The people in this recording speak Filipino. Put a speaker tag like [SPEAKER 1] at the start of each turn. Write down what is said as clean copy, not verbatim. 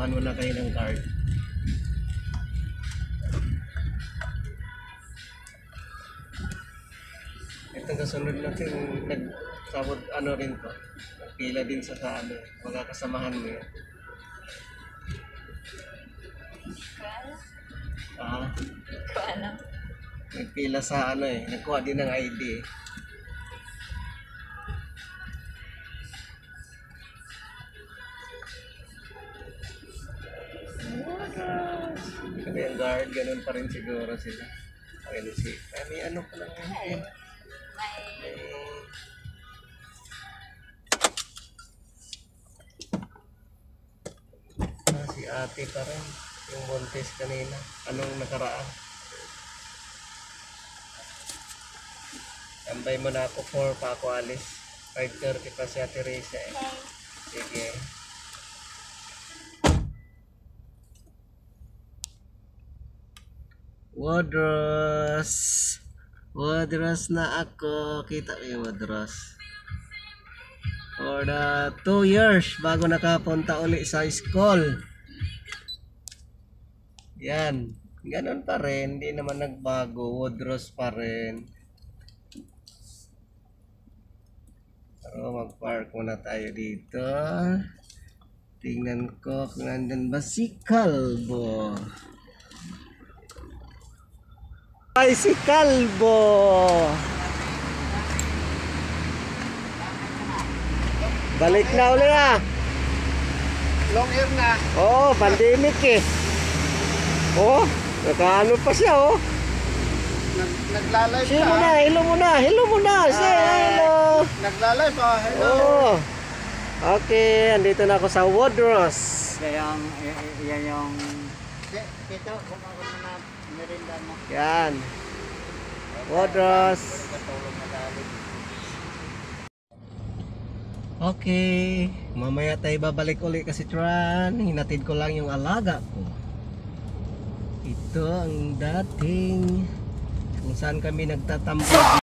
[SPEAKER 1] samahan mo na kayo ng guard. Ito kasunod natin nagsabot ano rin to. Pila din sa ano, mga kasamahan mo yun. Ah,
[SPEAKER 2] Ko ano?
[SPEAKER 1] nagpila sa ano eh, nagkuha din ng ID eh. Kaya yung guard, ganun pa rin siguro sila. Ayun si, may ano pa lang yun. Si ate pa rin, yung Montes kanina. Anong nakaraan? Tambay mo na ako 4 pa ako alis. 5:30 pa si Ate Risa eh. Sige. Wadros. Wadros na ako. Kita mo yung Wadros. For the 2 years bago nakapunta uli sa school. Yan. Ganon pa rin. Hindi naman nagbago. Wadros pa rin. Pero mag-park muna tayo dito. Tingnan ko kung nandun ba si Kalbo. Ay, si Kalbo! Balik na uli ah!
[SPEAKER 3] Long hair na.
[SPEAKER 1] Oh, pandemic eh. Oh, nakaano pa siya oh.
[SPEAKER 3] Naglalay
[SPEAKER 1] Say mo
[SPEAKER 3] pa.
[SPEAKER 1] na, hello mo na, hello mo na. Say hello.
[SPEAKER 3] Naglalay pa. Hello.
[SPEAKER 1] Oh. Okay, andito na ako sa Wadros.
[SPEAKER 3] Yan yung... Ito, kung ako na merinda mo.
[SPEAKER 1] Yan. Wadros. Okay, mamaya tayo babalik uli kasi Tran. Hinatid ko lang yung alaga ko. Ito ang dating kung saan kami nagtatampo.